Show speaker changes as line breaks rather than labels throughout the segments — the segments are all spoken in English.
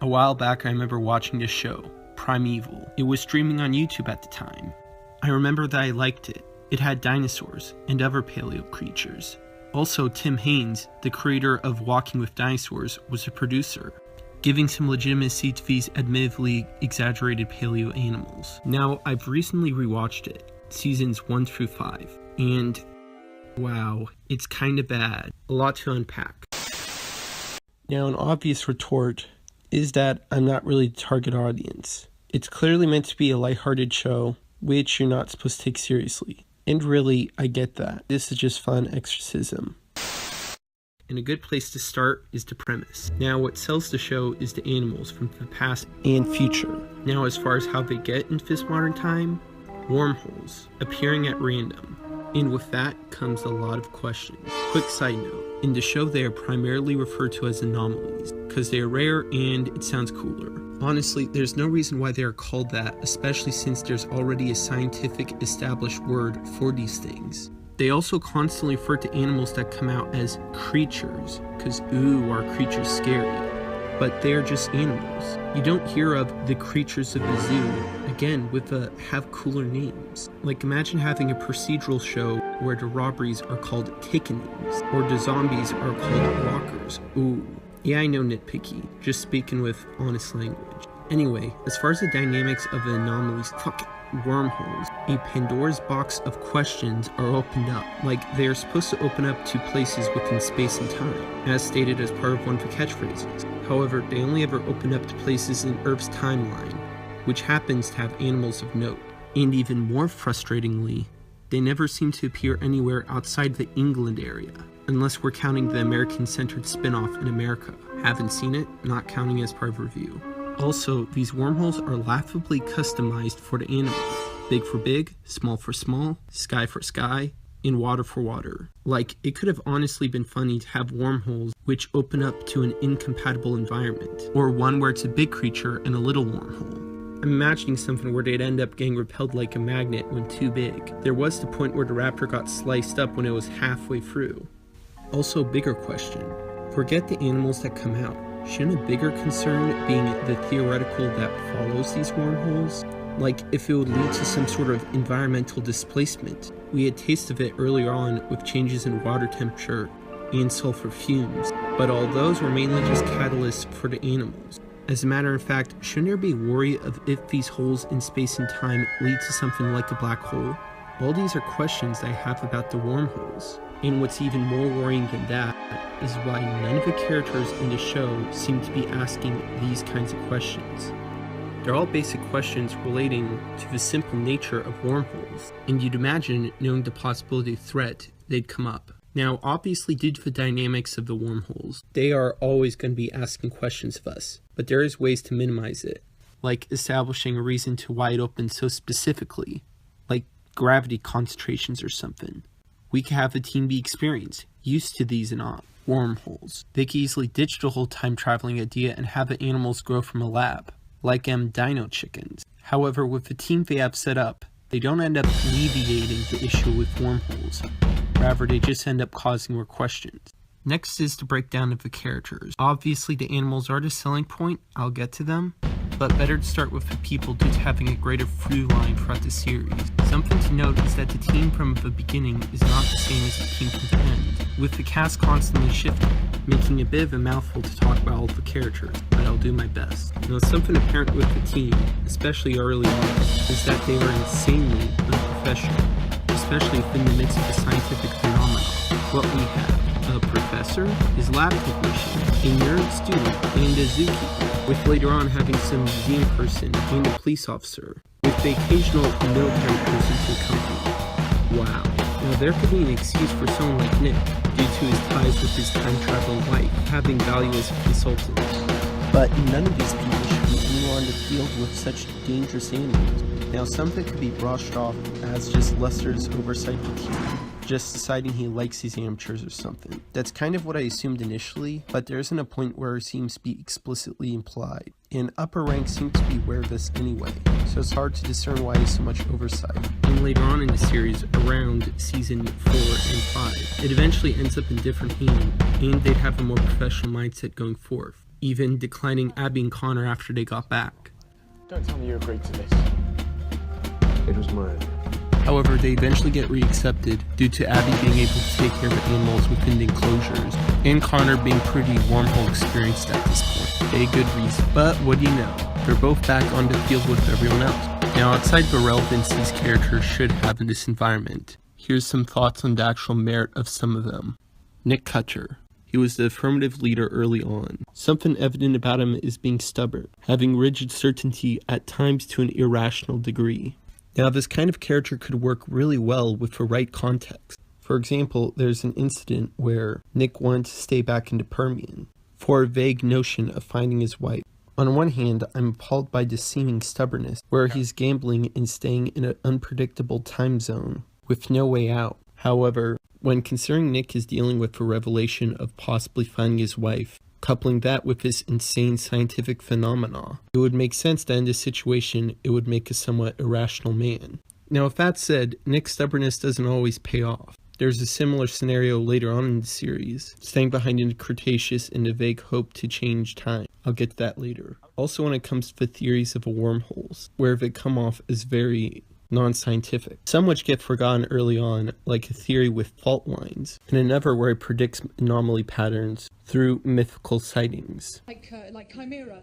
A while back I remember watching this show, Primeval. It was streaming on YouTube at the time. I remember that I liked it. It had dinosaurs and other paleo creatures. Also, Tim Haynes, the creator of Walking with Dinosaurs, was a producer, giving some legitimacy to these admittedly exaggerated paleo animals. Now, I've recently rewatched it, seasons 1 through 5, and wow, it's kinda bad. A lot to unpack. Now, an obvious retort is that I'm not really the target audience. It's clearly meant to be a lighthearted show, which you're not supposed to take seriously. And really, I get that. This is just fun exorcism. And a good place to start is the premise. Now, what sells the show is the animals from the past and future. Now, as far as how they get into this modern time, wormholes appearing at random. And with that comes a lot of questions. Quick side note, in the show they are primarily referred to as anomalies, because they are rare and it sounds cooler. Honestly, there's no reason why they are called that, especially since there's already a scientific established word for these things. They also constantly refer to animals that come out as creatures, because ooh, are creatures scary? But they're just animals. You don't hear of the creatures of the zoo, again, have cooler names. Like imagine having a procedural show where the robberies are called take-a-names, or the zombies are called walkers. Ooh. Yeah, I know nitpicky, just speaking with honest language. Anyway, as far as the dynamics of the anomalies, wormholes, a Pandora's box of questions are opened up. Like, they are supposed to open up to places within space and time, as stated as part of one of the catchphrases. However, they only ever open up to places in Earth's timeline, which happens to have animals of note. And even more frustratingly, they never seem to appear anywhere outside the England area, unless we're counting the American-centered spin-off in America. Haven't seen it, not counting as part of review. Also, these wormholes are laughably customized for the animal. Big for big, small for small, sky for sky, and water for water. Like, it could have honestly been funny to have wormholes which open up to an incompatible environment, or one where it's a big creature and a little wormhole. I'm imagining something where they'd end up getting repelled like a magnet when too big. There was the point where the raptor got sliced up when it was halfway through. Also, bigger question. Forget the animals that come out. Shouldn't a bigger concern being the theoretical that follows these wormholes? Like, if it would lead to some sort of environmental displacement. We had taste of it earlier on with changes in water temperature and sulfur fumes, but all those were mainly just catalysts for the animals. As a matter of fact, shouldn't there be worry of if these holes in space and time lead to something like a black hole? All these are questions I have about the wormholes. And what's even more worrying than that is why none of the characters in the show seem to be asking these kinds of questions. They're all basic questions relating to the simple nature of wormholes, and you'd imagine, knowing the possibility of threat, they'd come up. Now, obviously due to the dynamics of the wormholes, they are always going to be asking questions of us, but there is ways to minimize it, like establishing a reason to why it opens so specifically, like gravity concentrations or something. We could have the team be experienced, used to these and all. Wormholes. They could easily ditch the whole time traveling idea and have the animals grow from a lab, like dino chickens. However, with the team they have set up, they don't end up alleviating the issue with wormholes. Rather, they just end up causing more questions. Next is the breakdown of the characters. Obviously, the animals are the selling point, I'll get to them, but better to start with the people due to having a greater through line throughout the series. Something to note is that the team from the beginning is not the same as the team from the end, with the cast constantly shifting, making a bit of a mouthful to talk about all of the characters, but I'll do my best. Now, something apparent with the team, especially early on, is that they were insanely unprofessional, especially within the midst of a scientific phenomenon. What we have: a professor, his lab technician, a nerd student, and a zookeeper, with later on having some museum person and a police officer, with the occasional military person to accompany. Wow. Now there could be an excuse for someone like Nick, due to his ties with his time-traveling wife, having value as a consultant. But none of these people should be anywhere on the field with such dangerous animals. Now some of it could be brushed off as just Lester's oversight of the team, just deciding he likes these amateurs or something. That's kind of what I assumed initially, but there isn't a point where it seems to be explicitly implied. And upper ranks seem to be aware of this anyway, so it's hard to discern why there's so much oversight. And later on in the series, around season 4 and 5, it eventually ends up in different hands, and they'd have a more professional mindset going forth. even declining Abby and Connor after they got back.
Don't tell me you agreed to this. It was mine.
However, they eventually get reaccepted due to Abby being able to take care of the animals within the enclosures, and Connor being pretty wormhole experienced at this point. A good reason. But what do you know? They're both back on the field with everyone else. Now, outside the relevance these characters should have in this environment, here's some thoughts on the actual merit of some of them. Nick Cutcher. He was the affirmative leader early on. Something evident about him is being stubborn, having rigid certainty at times to an irrational degree. Now, this kind of character could work really well with the right context. For example, there's an incident where Nick wanted to stay back into Permian for a vague notion of finding his wife. On one hand, I'm appalled by this seeming stubbornness, where he's gambling and staying in an unpredictable time zone with no way out. However, when considering Nick is dealing with the revelation of possibly finding his wife, coupling that with this insane scientific phenomena, it would make sense that in this situation, it would make a somewhat irrational man. Now, with that said, Nick's stubbornness doesn't always pay off. There's a similar scenario later on in the series, staying behind in the Cretaceous in a vague hope to change time. I'll get to that later. Also, when it comes to the theories of wormholes, where they come off as very non-scientific. Some which get forgotten early on, like a theory with fault lines, and another where it predicts anomaly patterns through mythical sightings.
Like Chimera,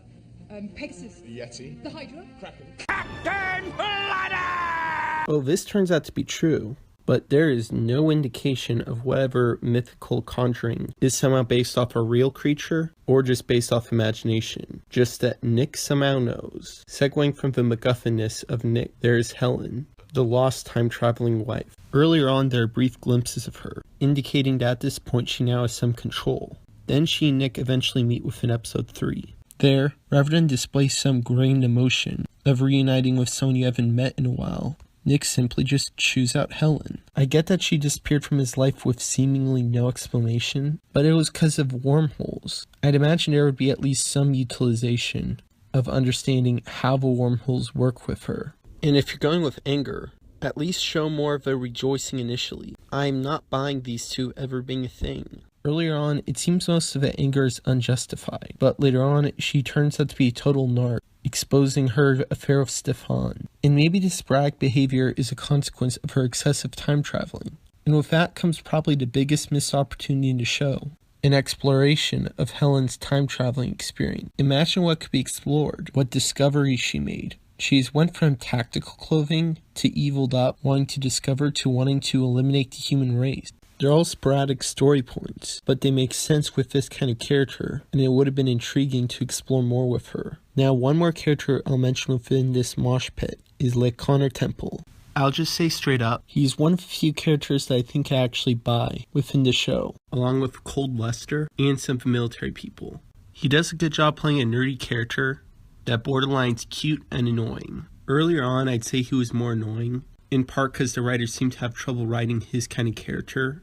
Pegasus,
The Yeti,
the Hydra,
Kraken.
Captain Bladder!
Well, this turns out to be true, but there is no indication of whatever mythical conjuring is somehow based off a real creature or just based off imagination. Just that Nick somehow knows. Segueing from the MacGuffin-ness of Nick, there is Helen, the lost time-traveling wife. Earlier on, there are brief glimpses of her, indicating that at this point she now has some control. Then she and Nick eventually meet within episode 3. There, rather than display some grand emotion of reuniting with someone you haven't met in a while, Nick simply just chews out Helen. I get that she disappeared from his life with seemingly no explanation, but it was because of wormholes. I'd imagine there would be at least some utilization of understanding how the wormholes work with her. And if you're going with anger, at least show more of a rejoicing initially. I'm not buying these two ever being a thing. Earlier on, it seems most of the anger is unjustified, but later on, she turns out to be a total narc, exposing her affair with Stefan. And maybe this sporadic behavior is a consequence of her excessive time traveling. And with that comes probably the biggest missed opportunity in the show, an exploration of Helen's time traveling experience. Imagine what could be explored, what discoveries she made. She's went from tactical clothing to eviled up, wanting to discover to wanting to eliminate the human race. They're all sporadic story points, but they make sense with this kind of character, and it would have been intriguing to explore more with her. Now, one more character I'll mention within this mosh pit is Connor Temple. I'll just say straight up, he's one of the few characters that I think I actually buy within the show, along with Cold Lester and some of the military people. He does a good job playing a nerdy character that borderlines cute and annoying. Earlier on, I'd say he was more annoying, in part because the writers seem to have trouble writing his kind of character.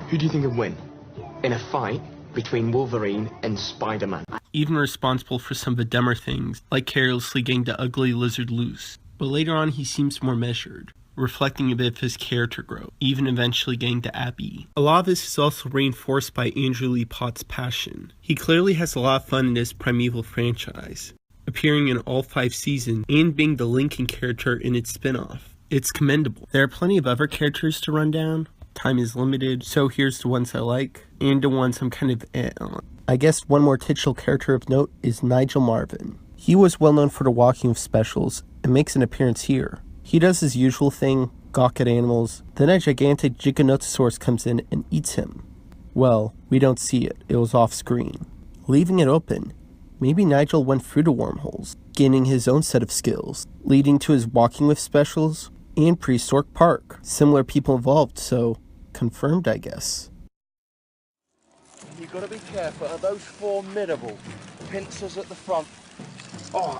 Who do you think would win in a fight between Wolverine and Spider-Man?
Even responsible for some of the dumber things, like carelessly getting the ugly lizard loose. But later on he seems more measured, reflecting a bit of his character growth, even eventually getting to Abby. A lot of this is also reinforced by Andrew Lee Potts' passion. He clearly has a lot of fun in this Primeval franchise, appearing in all 5 seasons and being the Lincoln character in its spin-off. It's commendable. There are plenty of other characters to run down. Time is limited, so here's the ones I like, and the ones I'm kind of on. I guess one more titular character of note is Nigel Marven. He was well known for the Walking With specials, and makes an appearance here. He does his usual thing, gawk at animals, then a gigantic Giganotosaurus comes in and eats him. Well, we don't see it, it was off screen. Leaving it open, maybe Nigel went through the wormholes, gaining his own set of skills, leading to his Walking With specials, and Prehistoric Park. Similar people involved, so confirmed, I guess.
You've got to be careful of those formidable pincers at the front. Oh.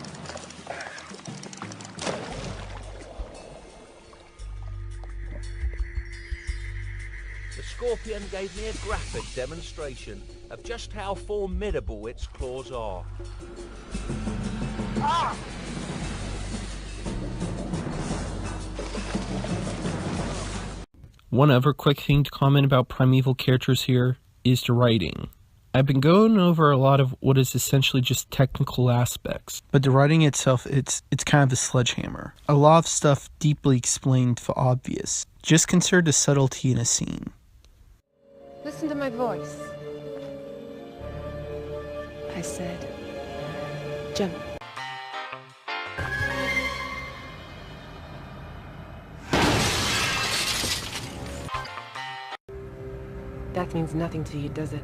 The scorpion gave me a graphic demonstration of just how formidable its claws are. Ah!
One other quick thing to comment about Primeval characters here is the writing. I've been going over a lot of what is essentially just technical aspects, but the writing itself, it's kind of a sledgehammer. A lot of stuff deeply explained for obvious. Just consider the subtlety in a scene.
Listen to my voice. I said, jump. That means nothing to you, does it?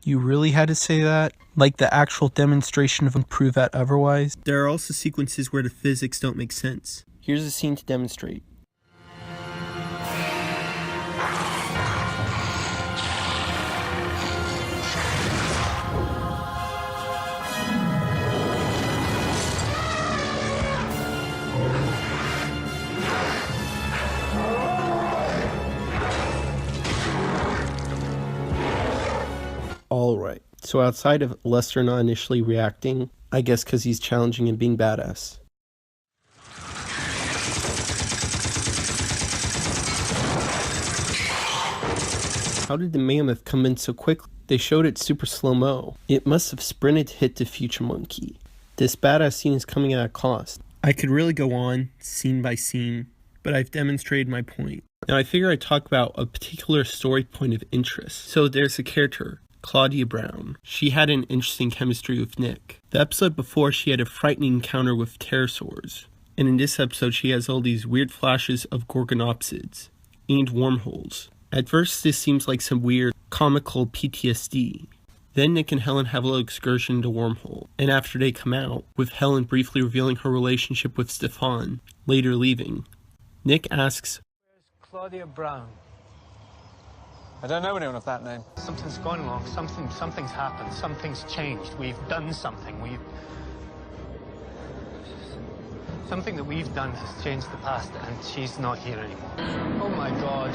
You really had to say that? Like the actual demonstration of prove that otherwise? There are also sequences where the physics don't make sense. Here's a scene to demonstrate. Alright, so outside of Lester not initially reacting, I guess because he's challenging and being badass. How did the mammoth come in so quickly? They showed it super slow-mo. It must have sprinted to hit the future monkey. This badass scene is coming at a cost. I could really go on, scene by scene, but I've demonstrated my point. Now I figure I'd talk about a particular story point of interest. So there's a character, Claudia Brown. She had an interesting chemistry with Nick. The episode before, she had a frightening encounter with pterosaurs. And in this episode, she has all these weird flashes of gorgonopsids and wormholes. At first, this seems like some weird, comical PTSD. Then Nick and Helen have a little excursion into wormhole. And after they come out, with Helen briefly revealing her relationship with Stefan, later leaving, Nick asks,
"Where's Claudia Brown?"
I don't know anyone of that name.
Something's gone wrong. Something's happened. Something's changed. We've done something. Something that we've done has changed the past, and she's not here anymore. Oh my God.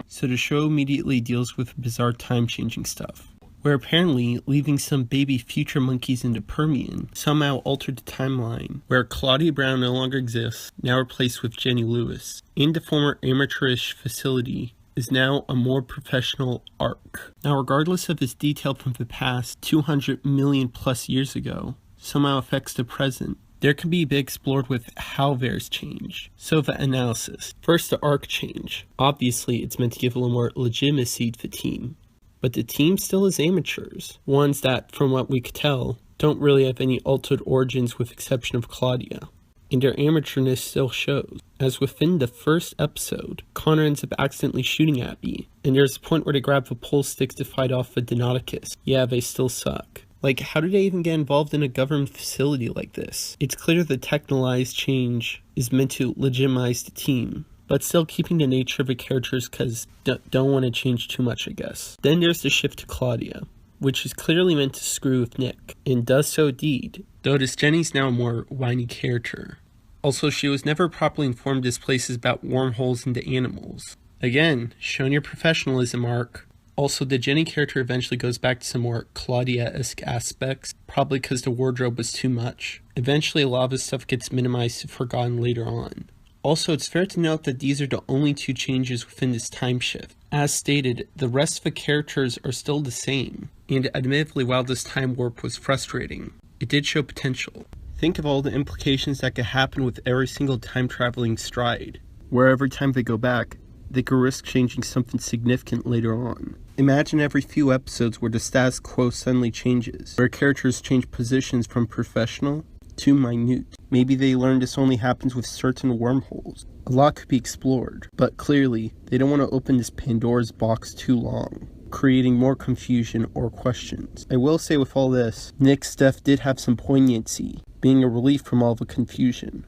So the show immediately deals with bizarre time-changing stuff, where apparently leaving some baby future monkeys into Permian somehow altered the timeline, where Claudia Brown no longer exists, now replaced with Jenny Lewis, and the former amateurish facility is now a more professional arc. Now regardless of this detail from the past 200 million plus years ago somehow affects the present, there can be big explored with how theirs change. So the analysis. First, the arc change. Obviously it's meant to give a little more legitimacy to the team, but the team still is amateurs, ones that, from what we could tell, don't really have any altered origins with exception of Claudia. And their amateurness still shows, as within the first episode, Connor ends up accidentally shooting Abby, and there's a point where they grab the pole sticks to fight off the Deinonychus. Yeah, they still suck. Like, how did they even get involved in a government facility like this? It's clear the technologized change is meant to legitimize the team, but still keeping the nature of the characters because don't want to change too much, I guess. Then there's the shift to Claudia, which is clearly meant to screw with Nick, and does so indeed, though this Jenny's now a more whiny character. Also, she was never properly informed this place is about wormholes into animals. Again, showing your professionalism, arc. Also, the Jenny character eventually goes back to some more Claudia-esque aspects, probably because the wardrobe was too much. Eventually, a lot of this stuff gets minimized and forgotten later on. Also, it's fair to note that these are the only two changes within this time shift. As stated, the rest of the characters are still the same, and admittedly, while this time warp was frustrating, it did show potential. Think of all the implications that could happen with every single time-traveling stride, where every time they go back, they could risk changing something significant later on. Imagine every few episodes where the status quo suddenly changes, where characters change positions from professional to minute. Maybe they learn this only happens with certain wormholes. A lot could be explored, but clearly, they don't want to open this Pandora's box too long, creating more confusion or questions. I will say with all this, Nick's death did have some poignancy, being a relief from all the confusion.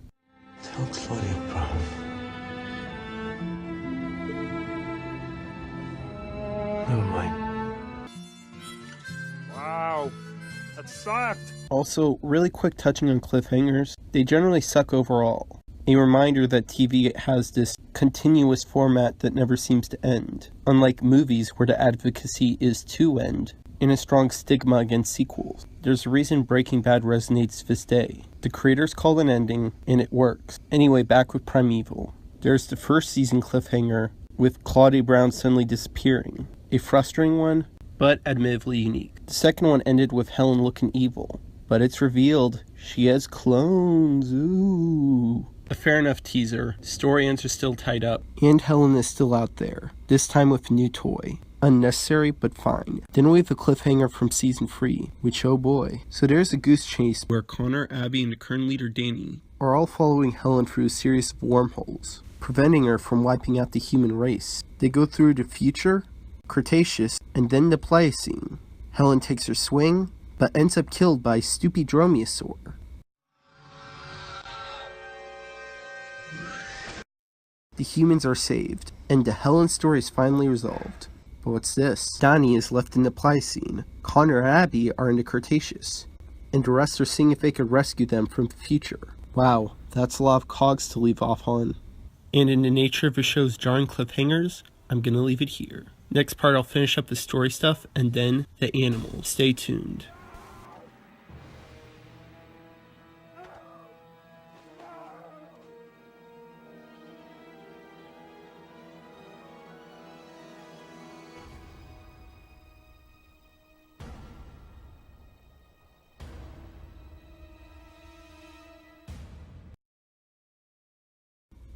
Tell Claudia Brown. Never mind.
Wow, that sucked.
Also, really quick touching on cliffhangers, they generally suck overall. A reminder that TV has this continuous format that never seems to end, unlike movies where the advocacy is to end, and a strong stigma against sequels. There's a reason Breaking Bad resonates to this day. The creators called an ending, and it works. Anyway, back with Primeval. There's the first season cliffhanger, with Claudia Brown suddenly disappearing. A frustrating one, but admittedly unique. The second one ended with Helen looking evil, but it's revealed she has clones. Ooh. A fair enough teaser. Story ends are still tied up, and Helen is still out there, this time with a new toy. Unnecessary, but fine. Then we have a cliffhanger from season 3, which oh boy. So there's a goose chase where Connor, Abby, and the current leader Danny are all following Helen through a series of wormholes, preventing her from wiping out the human race. They go through the future, Cretaceous, and then the Pliocene. Helen takes her swing, but ends up killed by Stoopy Dromaeosaur. The humans are saved, and the Helen story is finally resolved. But what's this? Donnie is left in the Pliocene, Connor and Abby are in the Cretaceous, and the rest are seeing if they could rescue them from the future. Wow, that's a lot of cogs to leave off on. And in the nature of the show's jarring cliffhangers, I'm gonna leave it here. Next part I'll finish up the story stuff and then the animals. Stay tuned.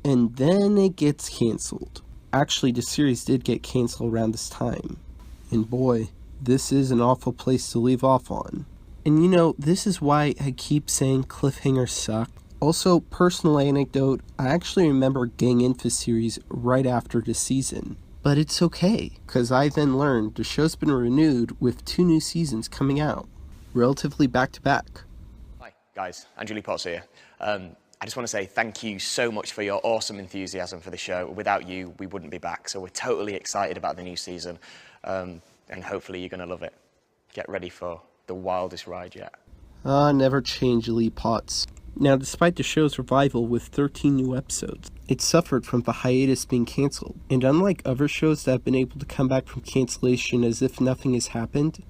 And then it gets cancelled. Actually, the series did get cancelled around this time. And boy, this is an awful place to leave off on. And you know, this is why I keep saying cliffhangers suck. Also, personal anecdote, I actually remember getting into the series right after the season. But it's okay, because I then learned the show's been renewed with 2 new seasons coming out, relatively back to back.
Hi, guys. Andrew Lee Potts here. I just want to say thank you so much for your awesome enthusiasm for the show. Without you, we wouldn't be back. So we're totally excited about the new season. And hopefully you're going to love it. Get ready for the wildest ride yet.
Never change, Lee Potts. Now, despite the show's revival with 13 new episodes, it suffered from the hiatus being cancelled. And unlike other shows that have been able to come back from cancellation as if nothing has happened,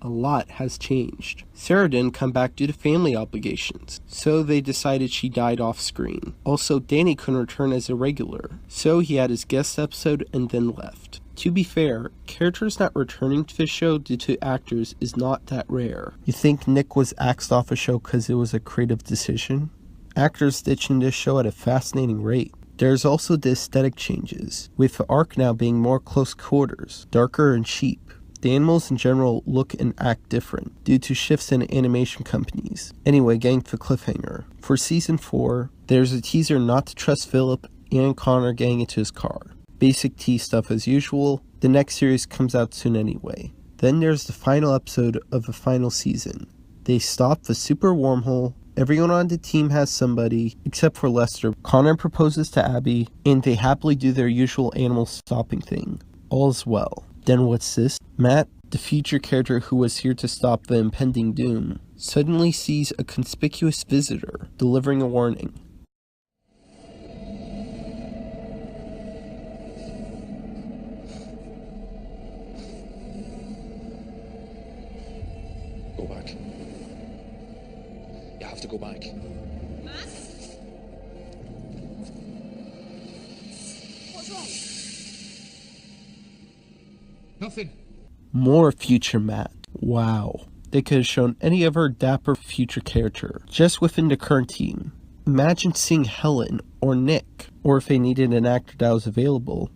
a lot has changed. Sarah didn't come back due to family obligations, so they decided she died off screen. Also, Danny couldn't return as a regular, so he had his guest episode and then left. To be fair, characters not returning to the show due to actors is not that rare. You think Nick was axed off a show because it was a creative decision? Actors ditching this show at a fascinating rate. There's also the aesthetic changes, with the arc now being more close quarters, darker and cheap. The animals in general look and act different due to shifts in animation companies. Anyway, getting to the cliffhanger. For season 4, there's a teaser not to trust Philip and Connor getting into his car. Basic T stuff as usual. The next series comes out soon anyway. Then there's the final episode of the final season. They stop the super wormhole. Everyone on the team has somebody, except for Lester. Connor proposes to Abby, and they happily do their usual animal stopping thing. All's well. Then what's this? Matt, the future character who was here to stop the impending doom, suddenly sees a conspicuous visitor delivering a warning.
Go back. You have to go back.
Matt? What's wrong?
Nothing.
More future Matt. Wow. They could have shown any other dapper future character, just within the current team. Imagine seeing Helen, or Nick, or if they needed an actor that was available,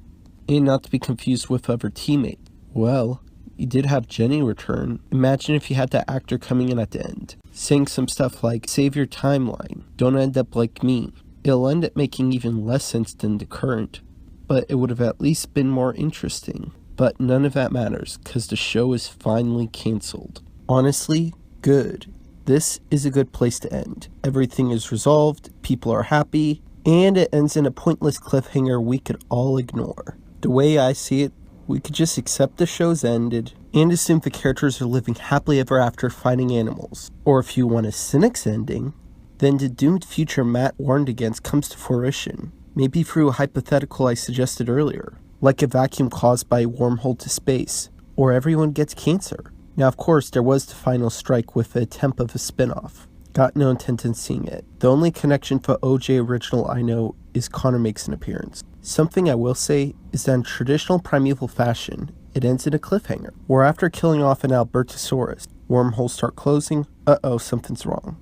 and not to be confused with other teammates. Well, you did have Jenny return. Imagine if you had that actor coming in at the end, saying some stuff like, save your timeline, don't end up like me. It'll end up making even less sense than the current, but it would have at least been more interesting. But none of that matters, because the show is finally cancelled. Honestly, good. This is a good place to end. Everything is resolved, people are happy, and it ends in a pointless cliffhanger we could all ignore. The way I see it, we could just accept the show's ended, and assume the characters are living happily ever after fighting animals. Or if you want a cynic's ending, then the doomed future Matt warned against comes to fruition. Maybe through a hypothetical I suggested earlier, like a vacuum caused by a wormhole to space, or everyone gets cancer. Now of course there was the final strike with the attempt of a spin-off. Got no intent in seeing it. The only connection for OJ original I know is Connor makes an appearance. Something I will say is that in traditional Primeval fashion, it ends in a cliffhanger, where after killing off an Albertosaurus, wormholes start closing. Uh-oh, something's wrong.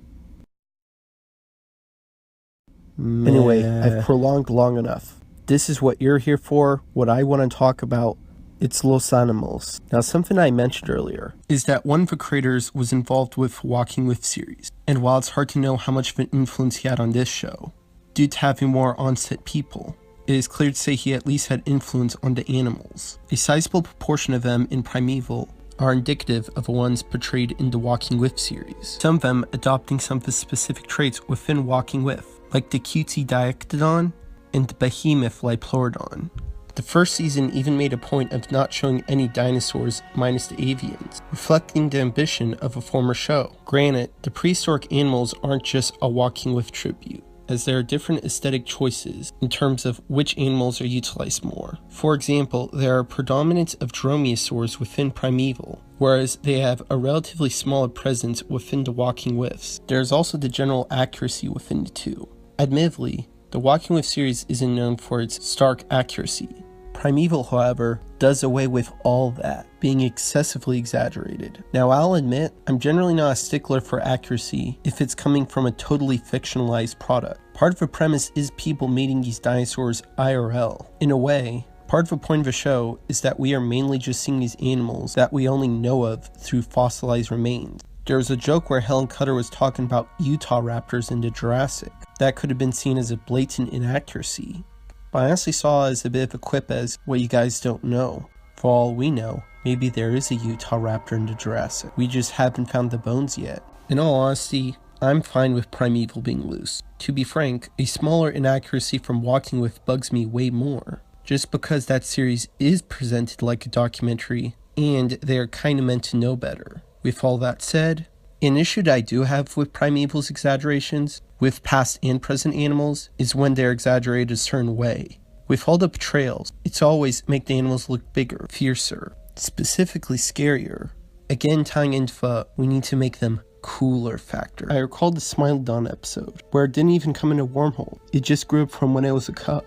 Anyway, I've prolonged long enough. This is what you're here for, what I want to talk about. It's Los Animals. Now, something I mentioned earlier is that one of the creators was involved with Walking With series, and while it's hard to know how much of an influence he had on this show, due to having more on-set people, it is clear to say he at least had influence on the animals. A sizable proportion of them in Primeval are indicative of the ones portrayed in the Walking With series, some of them adopting some of the specific traits within Walking With, like the cutesy Diactodon and the behemoth Liplorodon. The first season even made a point of not showing any dinosaurs minus the avians, reflecting the ambition of a former show. Granted, the prehistoric animals aren't just a Walking With tribute, as there are different aesthetic choices in terms of which animals are utilized more. For example, there are a predominance of dromaeosaurs within Primeval, whereas they have a relatively smaller presence within the Walking Withs. There is also the general accuracy within the two. Admittedly, the Walking With series isn't known for its stark accuracy. Primeval, however, does away with all that, being excessively exaggerated. Now, I'll admit, I'm generally not a stickler for accuracy if it's coming from a totally fictionalized product. Part of the premise is people meeting these dinosaurs IRL. In a way, part of the point of the show is that we are mainly just seeing these animals that we only know of through fossilized remains. There was a joke where Helen Cutter was talking about Utah raptors in the Jurassic. That could have been seen as a blatant inaccuracy. But I honestly saw it as a bit of a quip as what you guys don't know. For all we know, maybe there is a Utah raptor in the Jurassic. We just haven't found the bones yet. In all honesty, I'm fine with Primeval being loose. To be frank, a smaller inaccuracy from Walking With bugs me way more, just because that series is presented like a documentary, and they are kinda meant to know better. With all that said, an issue that I do have with Primeval's exaggerations, with past and present animals, is when they're exaggerated a certain way. With all the portrayals, it's always make the animals look bigger, fiercer, specifically scarier. Again, tying into the we need to make them cooler factor. I recall the Smilodon episode, where it didn't even come in a wormhole. It just grew up from when it was a cup.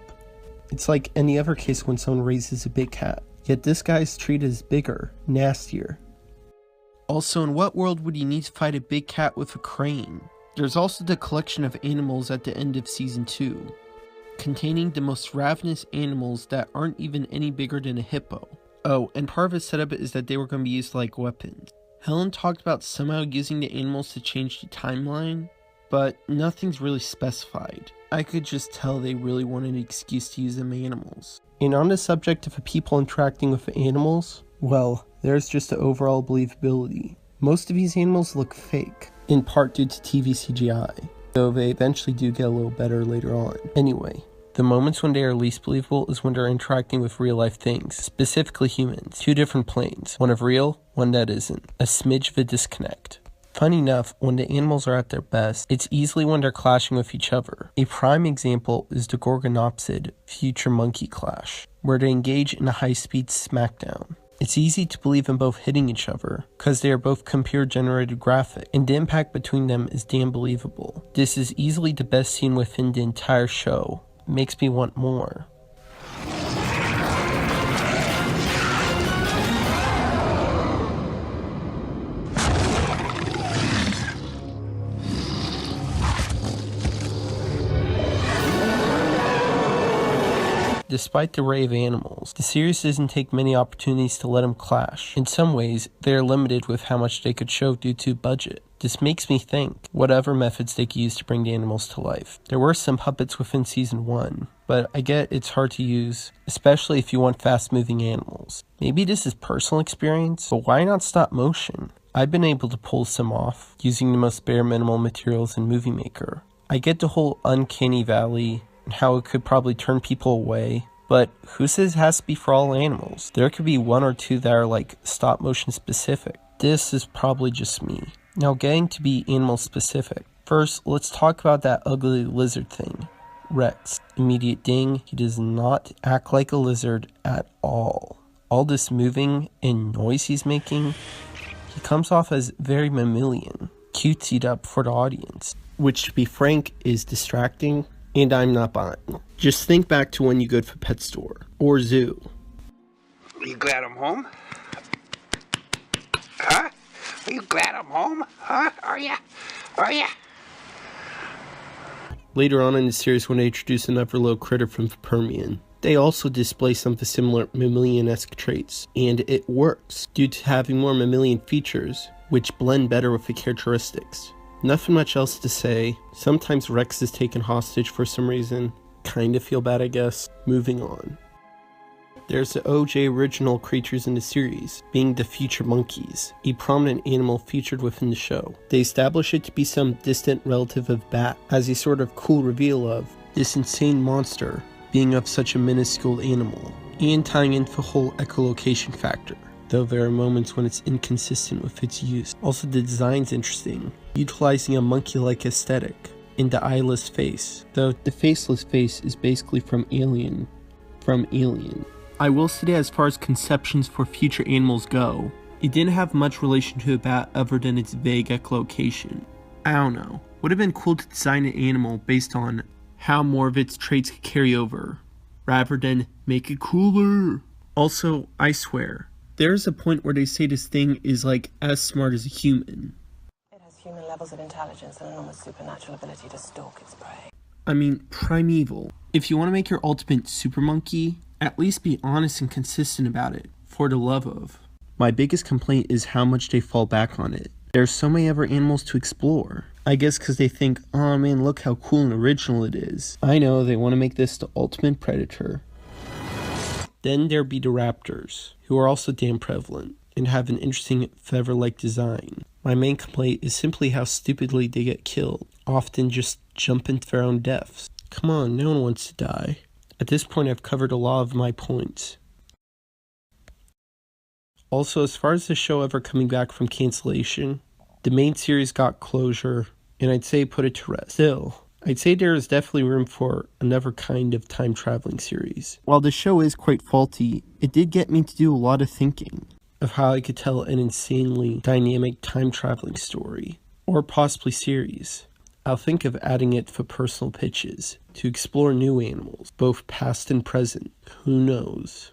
It's like any other case when someone raises a big cat, yet this guy's treated as bigger, nastier. Also, in what world would you need to fight a big cat with a crane? There's also the collection of animals at the end of season 2, containing the most ravenous animals that aren't even any bigger than a hippo. Oh, and part of the setup is that they were going to be used like weapons. Helen talked about somehow using the animals to change the timeline, but nothing's really specified. I could just tell they really wanted an excuse to use them animals. And on the subject of the people interacting with the animals, well, there's just the overall believability. Most of these animals look fake, in part due to TV CGI, though they eventually do get a little better later on. Anyway, the moments when they are least believable is when they're interacting with real life things, specifically humans. Two different planes, one of real, one that isn't. A smidge of a disconnect. Funny enough, when the animals are at their best, it's easily when they're clashing with each other. A prime example is the Gorgonopsid Future Monkey clash, where they engage in a high-speed smackdown. It's easy to believe in both hitting each other, because they are both computer-generated graphic, and the impact between them is damn believable. This is easily the best scene within the entire show. It makes me want more. Despite the array of animals, the series doesn't take many opportunities to let them clash. In some ways, they are limited with how much they could show due to budget. This makes me think whatever methods they could use to bring the animals to life. There were some puppets within season 1, but I get it's hard to use, especially if you want fast-moving animals. Maybe this is personal experience, but why not stop motion? I've been able to pull some off, using the most bare minimal materials in Movie Maker. I get the whole uncanny valley, and how it could probably turn people away, but who says it has to be for all animals? There could be one or two that are like stop motion specific. This is probably just me. Now getting to be animal specific. First, let's talk about that ugly lizard thing. Rex. Immediate ding, he does not act like a lizard at all. All this moving and noise he's making, he comes off as very mammalian. cutesied up for the audience, which, to be frank, is distracting, and I'm not buying. Just think back to when you go to a pet store or zoo.
Are you glad I'm home? Huh? Are you glad I'm home? Huh? Are ya? Are ya?
Later on in the series, when they introduce another little critter from the Permian, they also display some of the similar mammalian-esque traits, and it works due to having more mammalian features, which blend better with the characteristics. Nothing much else to say. Sometimes Rex is taken hostage for some reason. Kinda feel bad, I guess. Moving on. There's the OJ original creatures in the series, being the future monkeys, a prominent animal featured within the show. They establish it to be some distant relative of Bat, as a sort of cool reveal of this insane monster being of such a minuscule animal, and tying into the whole echolocation factor, though there are moments when it's inconsistent with its use. Also, the design's interesting, utilizing a monkey-like aesthetic in the eyeless face, though the faceless face is basically from Alien. I will say that as far as conceptions for future animals go, it didn't have much relation to a bat other than its vague echolocation. I don't know, would have been cool to design an animal based on how more of its traits could carry over, rather than make it cooler. Also, I swear, there's a point where they say this thing is like as smart as a human.
It has human levels of intelligence and an almost supernatural ability to stalk its prey.
I mean, Primeval. If you want to make your ultimate super monkey, at least be honest and consistent about it, for the love of. My biggest complaint is how much they fall back on it. There's so many other animals to explore. I guess because they think, oh man, look how cool and original it is. I know, they want to make this the ultimate predator. Then there be the raptors, who are also damn prevalent, and have an interesting feather-like design. My main complaint is simply how stupidly they get killed, often just jumping to their own deaths. Come on, no one wants to die. At this point, I've covered a lot of my points. Also, as far as the show ever coming back from cancellation, the main series got closure, and I'd say put it to rest. Still, I'd say there is definitely room for another kind of time-traveling series. While the show is quite faulty, it did get me to do a lot of thinking of how I could tell an insanely dynamic time-traveling story, or possibly series. I'll think of adding it for personal pitches, to explore new animals, both past and present. Who knows?